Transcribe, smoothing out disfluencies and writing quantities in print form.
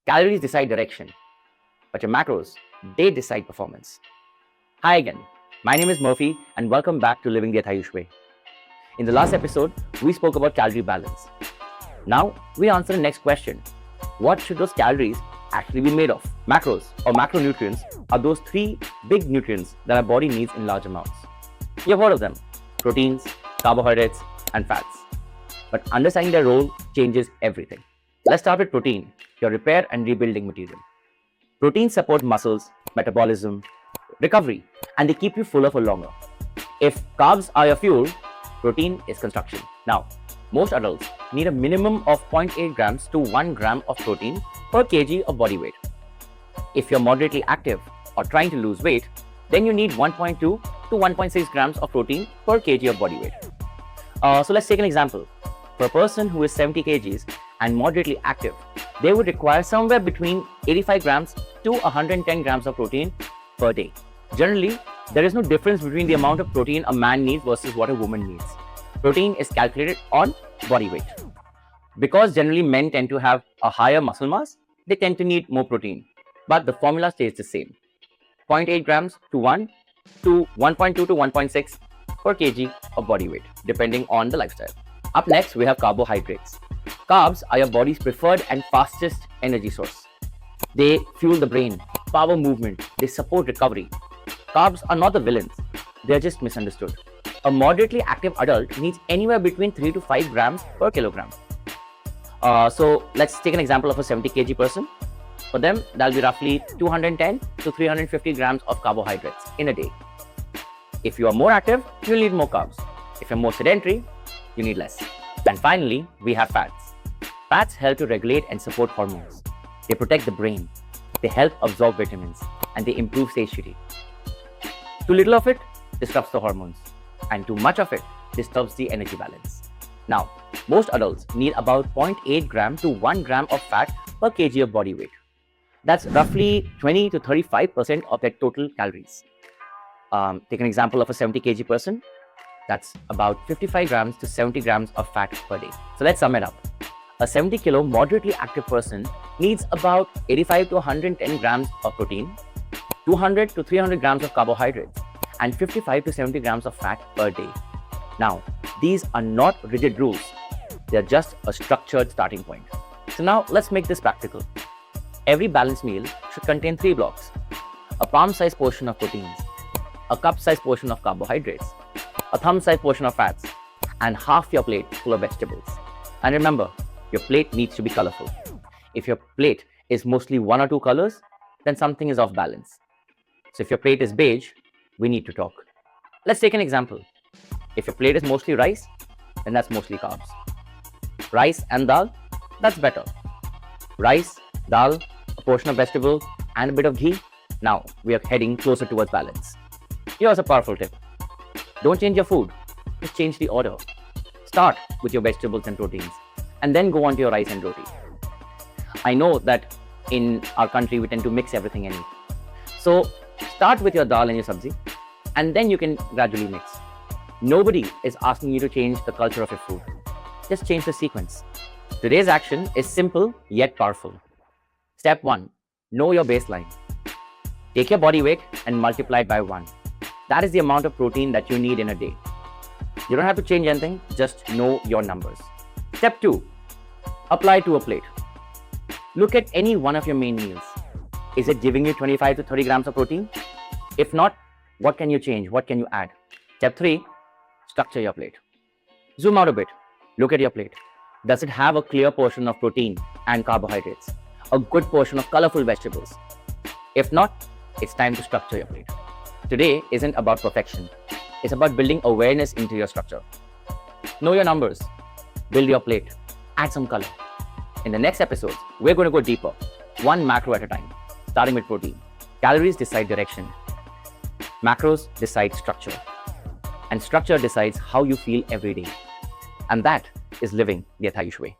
Calories decide direction, but your macros, they decide performance. Hi again, my name is Murphy and welcome back to Living the AthAyush Way. In the last episode, we spoke about calorie balance. Now, we answer the next question. What should those calories actually be made of? Macros or macronutrients are those three big nutrients that our body needs in large amounts. You've heard of them: proteins, carbohydrates, and fats. But understanding their role changes everything. Let's start with protein, your repair and rebuilding material. Proteins support muscles, metabolism, recovery, and they keep you fuller for longer. If carbs are your fuel, protein is construction. Now, most adults need a minimum of 0.8 grams to 1 gram of protein per kg of body weight. If you're moderately active or trying to lose weight, then you need 1.2 to 1.6 grams of protein per kg of body weight. So let's take an example. For a person who is 70 kgs and moderately active, they would require somewhere between 85 grams to 110 grams of protein per day. Generally, there is no difference between the amount of protein a man needs versus what a woman needs. Protein is calculated on body weight. Because generally men tend to have a higher muscle mass, they tend to need more protein. But the formula stays the same. 0.8 grams to 1 to 1.2 to 1.6 per kg of body weight, depending on the lifestyle. Up next, we have carbohydrates. Carbs are your body's preferred and fastest energy source. They fuel the brain, power movement, they support recovery. Carbs are not the villains, they are just misunderstood. A moderately active adult needs anywhere between 3 to 5 grams per kilogram. So let's take an example of a 70 kg person. For them, that'll be roughly 210 to 350 grams of carbohydrates in a day. If you are more active, you'll need more carbs. If you're more sedentary, you need less. And finally, we have fats. Fats help to regulate and support hormones. They protect the brain. They help absorb vitamins and they improve satiety. Too little of it disrupts the hormones, and too much of it disturbs the energy balance. Now, most adults need about 0.8 gram to 1 gram of fat per kg of body weight. That's roughly 20 to 35% of their total calories. Take an example of a 70 kg person. That's about 55 grams to 70 grams of fat per day. So let's sum it up. A 70 kilo moderately active person needs about 85 to 110 grams of protein, 200 to 300 grams of carbohydrates, and 55 to 70 grams of fat per day. Now, these are not rigid rules. They're just a structured starting point. So now let's make this practical. Every balanced meal should contain 3 blocks: a palm-sized portion of proteins, a cup-sized portion of carbohydrates, a thumb-sized portion of fats, and half your plate full of vegetables. And remember, your plate needs to be colorful. If your plate is mostly 1 or 2 colors, then something is off balance. So if your plate is beige, we need to talk. Let's take an example. If your plate is mostly rice, then that's mostly carbs. Rice and dal, that's better. Rice, dal, a portion of vegetable, and a bit of ghee. Now we are heading closer towards balance. Here's a powerful tip. Don't change your food, just change the order. Start with your vegetables and proteins, and then go on to your rice and roti. I know that in our country we tend to mix everything and eat. So start with your dal and your sabzi, and then you can gradually mix. Nobody is asking you to change the culture of your food. Just change the sequence. Today's action is simple yet powerful. Step 1. Know your baseline. Take your body weight and multiply it by 1. That is the amount of protein that you need in a day. You don't have to change anything, just know your numbers. Step 2. Apply to a plate. Look at any one of your main meals. Is it giving you 25 to 30 grams of protein? If not, what can you change? What can you add? Step 3. Structure your plate. Zoom out a bit. Look at your plate. Does it have a clear portion of protein and carbohydrates? A good portion of colorful vegetables? If not, it's time to structure your plate. Today isn't about perfection. It's about building awareness into your structure. Know your numbers. Build your plate. Add some color. In the next episodes, we're going to go deeper, one macro at a time, starting with protein. Calories decide direction. Macros decide structure. And structure decides how you feel every day. And that is living the AthAyush way.